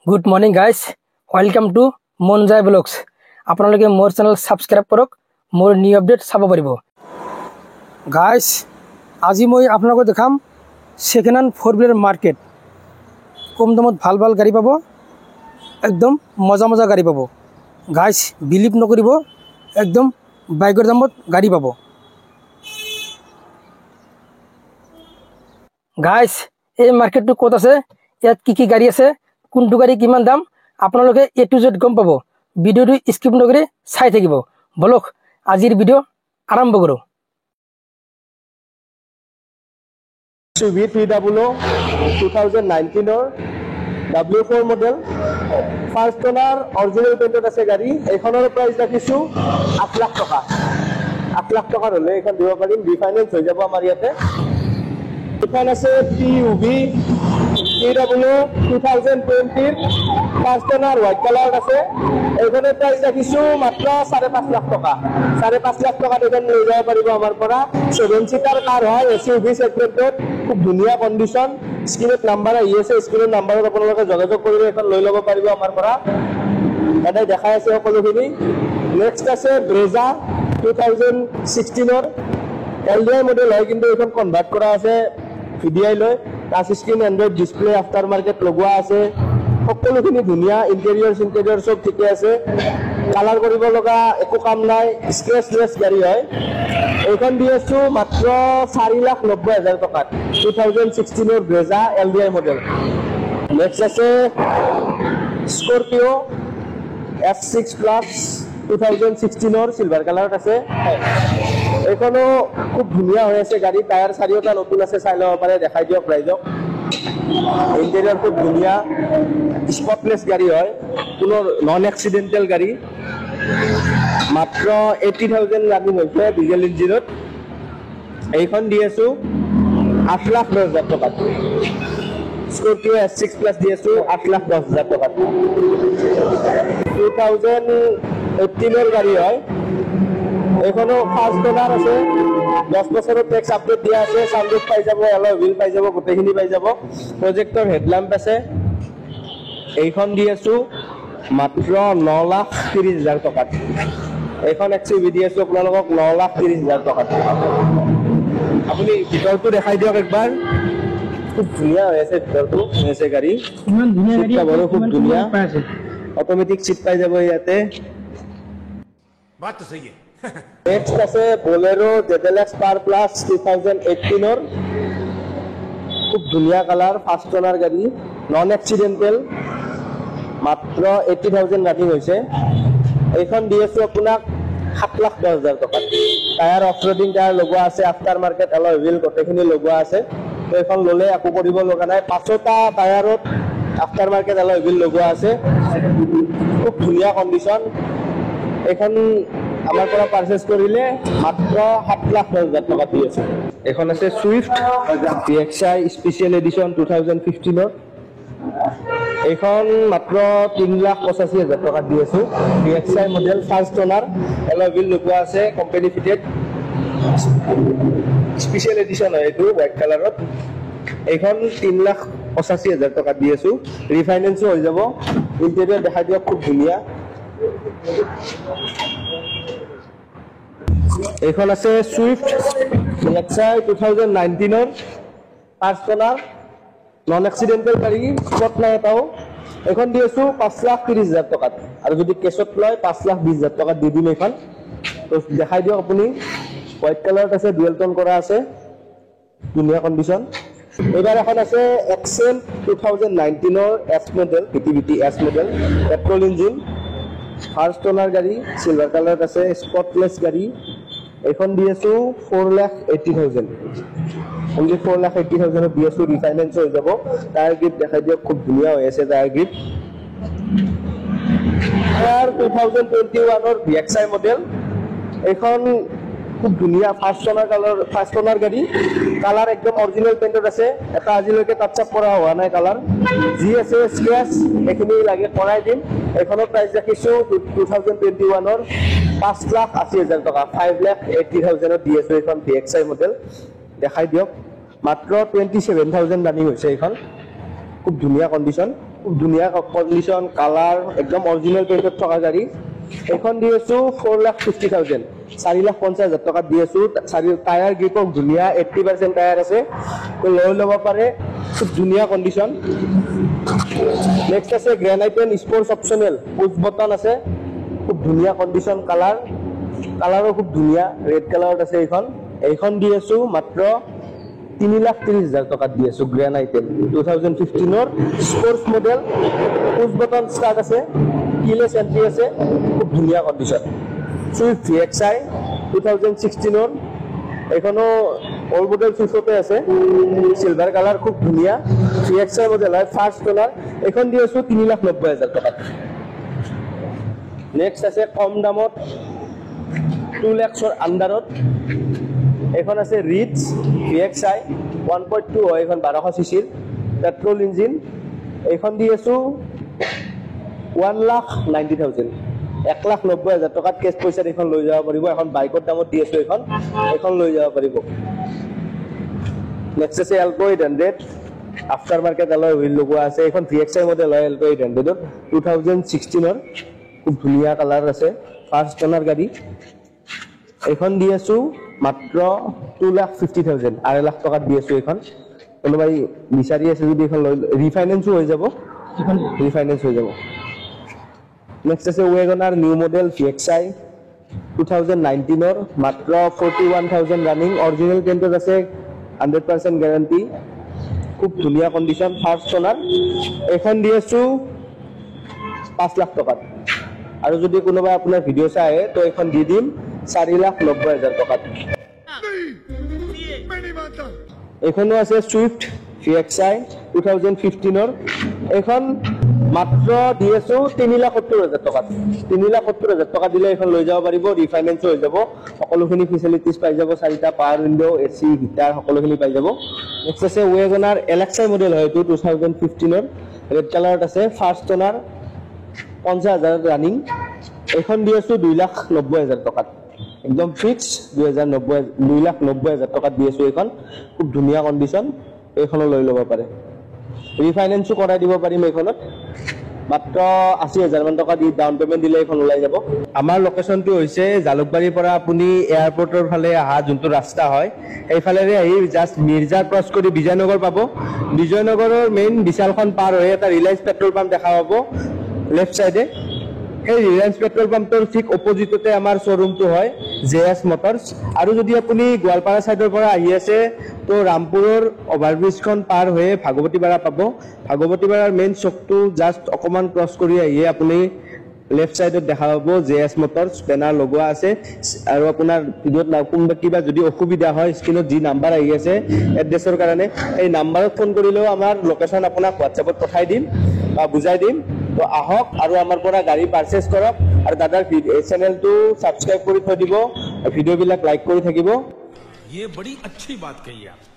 Good morning guys, welcome to Monjai vlogs. আপোনালোকে মোৰ channel subscribe কৰক, মোৰ নিউ আপডেট চাব পাৰিব। গাইজ, আজি মই আপোনালোকক দেখাম সেকেন্ড হ্যান্ড 4 হুইলার মার্কেট। কম দামত ভাল ভাল গাড়ী পাব, একদম মজা মজা গাড়ী পাব। গাইজ বিলিভ নকৰিব, একদম বাইকৰ দামত গাড়ী পাব। গাইজ এই মার্কেটটো ক'ত আছে, ইয়াত কি কি গাড়ী আছে, কোনটো গাড়ী কিমান দাম, আপোনালোকে এ টু জেড গম পাব। ভিডিওটো স্কিপ নকৰি চাই থাকিব। বলক আজিৰ ভিডিও আৰম্ভ কৰোঁ। VW 2019 W4 model first owner original পেইণ্টত আছে গাড়ী। এইখনৰ প্ৰাইচ ৰাখিছোঁ 8 লাখ টকা। 8 লাখ টকাৰ হ'লে এইখন দিব পাৰিম, ৰিফাইনেন্স হৈ যাব আমাৰ ইয়াতে। এইখন আছে PUV VW 2020 first owner white কালাৰত আছে। এইখনৰ প্ৰাইচ ৰাখিছোঁ মাত্ৰ 5.5 লাখ টকা। 5.5 লাখ টকাত এইখন লৈ যাব পাৰিব আমাৰ পৰা। 7 সিটাৰ কাৰ হয়, SUV সেগমেন্টত, খুব ধুনীয়া কণ্ডিশ্যন। স্ক্ৰীনত নাম্বাৰ আহি আছে, স্ক্ৰীনৰ নাম্বাৰত আপোনালোকে যোগাযোগ কৰিলে এখন লৈ ল'ব পাৰিব আমাৰ পৰা। এনেই দেখাই আছে সকলোখিনি। নেক্সট আছে ব্ৰেজা 2016 LDI মডেল হয়, কিন্তু এইখন কনভাৰ্ট কৰা আছে VDI লৈ। Touch screen, Android display, after market লগোৱা আছে। সকলোখিনি ধুনীয়া, ইণ্টেৰিয়ৰ চব ঠিকে আছে। কালাৰ কৰিব লগা একো কাম নাই, স্ক্ৰেচলেছ গাড়ী হয়। এইখন দি আছোঁ মাত্ৰ 4,90,000 টকাত। 2016 ব্ৰেজা LDI মডেল। নেক্সট আছে স্কৰপিঅ F6 প্লাছ 2016 চিলভাৰ কালাৰত আছে। এইখনো খুব ধুনীয়া হৈ আছে গাড়ী। টায়াৰ চাৰিওটা নতুন আছে, চাই ল'ব পাৰে। দেখাই দিয়ক ৰাইজক। ইণ্টেৰিয়ৰ খুব ধুনীয়া, স্পটলেছ গাড়ী হয়, কোনো নন এক্সিডেণ্টেল গাড়ী। মাত্ৰ 80,000 ৰানিং হৈছে ডিজেল ইঞ্জিনত। এইখন দি আছোঁ 8,10,000 টকাত। স্কৰপিঅ S6 প্লাছ দি আছোঁ 8,10,000 টকাত। 2018 গাড়ী হয়। এইখনো ফাৰ্ষ্ট ওনাৰ আছে, 10 বছৰৰ টেক্স আপডেট দিয়া আছে। চানৰুফ পাই যাব, এলয় হুইল পাই যাব, গোটেইখিনি পাই যাব। প্ৰজেক্টৰ হেডলাম্প আছে। এইখন দি আছোঁ মাত্ৰ 9,30,000 টকাত। এইখন XUV দি আছোঁ আপোনালোকক 9,30,000 টকাত। আপুনি ভিতৰটো দেখাই দিয়ক একবাৰ। খুব ধুনীয়া হৈ আছে ভিতৰটো, হৈ আছে গাড়ী। খুব ধুনীয়া, অট'মেটিক চিট পাই যাব ইয়াতে। নেক্সট আছে বলেৰো ZLX পাৰ প্লাছ 2018 খুব ধুনীয়া কালাৰ, ফাৰ্ষ্ট ওনাৰ গাড়ী, নন এক্সিডেণ্টেল। মাত্ৰ 80,000 ৰানিং হৈছে। এইখন দি আছোঁ আপোনাক 7,10,000 টকাত। টায়াৰ অফ ৰডিং টায়াৰ লগোৱা আছে, আফটাৰ মাৰ্কেট এলয় হুইল গোটেইখিনি লগোৱা আছে। এইখন ল'লে একো কৰিব লগা নাই। 5টা টায়াৰত আফটাৰ মাৰ্কেট এলয় হুইল লগোৱা আছে। খুব ধুনীয়া কণ্ডিশ্যন। এইখন আমাৰ পৰা পাৰচেছ কৰিলে মাত্ৰ 7,10,000 টকাত দি আছে। এইখন আছে ছুইফ্ট DXi স্পেচিয়েল এডিশ্যন 2015। এইখন মাত্ৰ 3,85,000 টকাত দি আছোঁ। DXi model, first owner, alloy wheel লগোৱা আছে, কোম্পানী ফিটেড স্পেচিয়েল এডিশ্যন হয় এইটো, হোৱাইট কালাৰত। এইখন 3,85,000 টকাত দি আছোঁ, ৰিফাইনেন্সো হৈ যাব। ইণ্টেৰিয়ৰ দেখাই দিয়ক, খুব ধুনীয়া। এইখন আছে Swift DXi 2019 first owner, non accidental গাড়ী, স্পট নাই এটাও। এইখন দি আছোঁ 5,30,000 টকাত, আৰু যদি কেছত লয় 5,20,000 টকাত দি দিম এইখন। তো দেখাই দিয়ক আপুনি। হোৱাইট কালাৰত আছে, ডুৱেল টন কৰা আছে, ধুনীয়া কণ্ডিশ্যন। এইবাৰ এখন আছে Xcent 2019 S model, VT S model, petrol engine, first owner গাড়ী, চিলভাৰ কালাৰত আছে, স্পটলেছ গাড়ী। এইখন দি আছোঁ 4,80,000, অনলি 4,80,000 দি আছোঁ, ৰিফাইনেন্স হৈ যাব। টায়াৰ গ্ৰিপ দেখাই দিয়ক, খুব ধুনীয়া হৈ আছে tyre grip. Tyre 2021 DXi model. এইখন খুব ধুনীয়া, ফাৰ্ষ্ট ওনাৰ গাড়ী। কালাৰ একদম অৰিজিনেল পেইণ্টত আছে, এটা আজিলৈকে টাচ আপ কৰা হোৱা নাই কালাৰ। যি আছে স্ক্ৰেচ এইখিনি লাগে কৰাই দিম। এইখনৰ প্ৰাইচ ৰাখিছোঁ 2021 5,80,000 টকা। 5,80,000 দি আছোঁ এইখন DXi মডেল। দেখাই দিয়ক, মাত্ৰ 27,000 ৰানিং হৈছে এইখন। খুব ধুনীয়া কণ্ডিশ্যন, কালাৰ একদম অৰিজিনেল পেইণ্টত থকা গাড়ী। এইখন দি আছো 4,50,000, 4,50,000 টকাত দি আছো। টায়াৰ গ্ৰিপক ধুনীয়া, 80% টায়াৰ আছে, লৈ ল'ব পাৰে, খুব ধুনীয়া কণ্ডিশ্যন। নেক্সট আছে গ্ৰেনাইটেন স্পৰ্টছ অপচনেল, পুছ বটন আছে, খুব ধুনীয়া কণ্ডিশ্যন, কালাৰো খুব ধুনীয়া, ৰেড কালাৰত আছে। এইখন দি আছো মাত্ৰ 3,30,000 টকাত দি আছো। Grand i ten 2015 sports model, push button start আছে, কিলেছ এন্ট্ৰি আছে, খুব ধুনীয়া কণ্ডিশ্যন। চুইফট VXI 2016, এইখনো অল মডেল চুইফটতে আছে, চিলভাৰ কালাৰ, খুব ধুনীয়া VXI মডেল হয়, ফাৰ্ষ্ট কালাৰ। এইখন দি আছো 3,90,000 টকাত। নেক্সট আছে কম দামত 2 lakhৰ আণ্ডাৰত, এইখন আছে ৰিটছ VXI 1.2 হয়, এইখন 1200 cc পেট্ৰল ইঞ্জিন। এইখন দি আছো 1,90,000, 1,90,000 টকাত কেছ পইচাত এইখন লৈ যাব পাৰিব। এখন বাইকৰ দামত দি আছো, এইখন লৈ যাব পাৰিব। নেক্সট আছে Alto 800, after market alloy wheel লগোৱা আছে। এইখন VXI মডেল হয়, এল্টো 800 2016, খুব ধুনীয়া কালাৰ আছে, ফাৰ্ষ্ট অনাৰ গাড়ী। এইখন দি আছো মাত্ৰ 2,50,000, 2.5 লাখ টকাত দি আছো। এইখন কোনোবাই বিচাৰি আছে যদি এইখন লৈ, ৰিফাইনেন্সো হৈ যাব, ৰিফাইনেন্স হৈ যাব। নেক্সট আছে ৱেগনাৰ নিউ মডেল VXI 2019, মাত্ৰ 41,000 ৰানিং, অৰিজিনেল পেইণ্টত আছে, 100% গ্যাৰান্টি, খুব ধুনীয়া কণ্ডিশ্যন, ফাৰ্ষ্ট অনাৰ। এইখন দি আছো 5 লাখ টকাত, আৰু যদি কোনোবাই আপোনাৰ ভিডিঅ' চাই আহে তো এইখন দি দিম 4,90,000 টকাত। এইখনো আছে চুইফট VXI 2015, এইখন মাত্ৰ দি আছো 3,70,000 টকাত। 3,70,000 টকা দিলে এইখন লৈ যাব পাৰিব, ৰিফাইনেন্সো হৈ যাব, সকলোখিনি ফেচিলিটিজ পাই যাব, 4টা পাৱাৰ উইণ্ডো, AC, হিটাৰ, সকলোখিনি পাই যাব। নেক্সট আছে ৱেগনাৰ LXI মডেল হয়, 2015, ৰেড কালাৰত আছে, ফাৰ্ষ্ট অনাৰ, 50,000 ৰানিং। এইখন দি আছো 2,90,000 টকাত, একদম ফিক্স 2,90,000 টকাত দি আছো। এইখন খুব ধুনীয়া কণ্ডিশ্যন, এইখনো লৈ ল'ব পাৰে, ৰিফাইনেন্সো কৰাই দিব পাৰিম। এইখনত মাত্ৰ 80,000 মান টকা দি ডাউন পেমেণ্ট দিলে এইখন ওলাই যাব। আমাৰ লোকেশ্যনটো হৈছে জালুকবাৰীৰ পৰা আপুনি এয়াৰপৰ্টৰ ফালে অহা যোনটো ৰাস্তা হয়, সেইফালেৰে আহি জাষ্ট মিৰ্জা ক্ৰছ কৰি বিজয়নগৰ পাব। বিজয়নগৰৰ মেইন বিশালখন পাৰ হৈ এটা ৰিলায়েন্স পেট্ৰল পাম্প দেখা পাব লেফ্ট চাইডে। সেই ৰিলায়েন্স পেট্ৰল পাম্পটোৰ ঠিক অপজিটতে আমাৰ শ্ব'ৰুমটো হয় JS মটৰ্ছ। আৰু যদি আপুনি গোৱালপাৰা চাইডৰ পৰা আহি আছে তো ৰামপুৰৰ অভাৰব্ৰিজখন পাৰ হৈ ভাগৱতীপাৰা পাব। ভাগৱতীপাৰাৰ মেইন চকটো জাষ্ট অকণমান ক্ৰছ কৰি আহিয়ে আপুনি লেফ্ট চাইডত দেখা পাব JS মটৰ্ছ, বেনাৰ লগোৱা আছে। আৰু আপোনাৰ ভিডিঅ'ত কোনোবা কিবা যদি অসুবিধা হয়, স্ক্ৰীণত যি নাম্বাৰ আহি আছে এড্ৰেছৰ কাৰণে, এই নাম্বাৰত ফোন কৰিলেও আমাৰ লোকেশ্যন আপোনাক হোৱাটছএপত পঠাই দিম বা বুজাই দিম। তো আহক আৰু আমাৰ পৰা গাড়ী পাৰচেজ কৰক, আৰু দাদাৰ চেনেলটো ছাবস্ক্ৰাইব কৰি থৈ দিব, ভিডিঅ'বিলাক লাইক কৰি থাকিব। ये बड़ी अच्छी बात कही आप।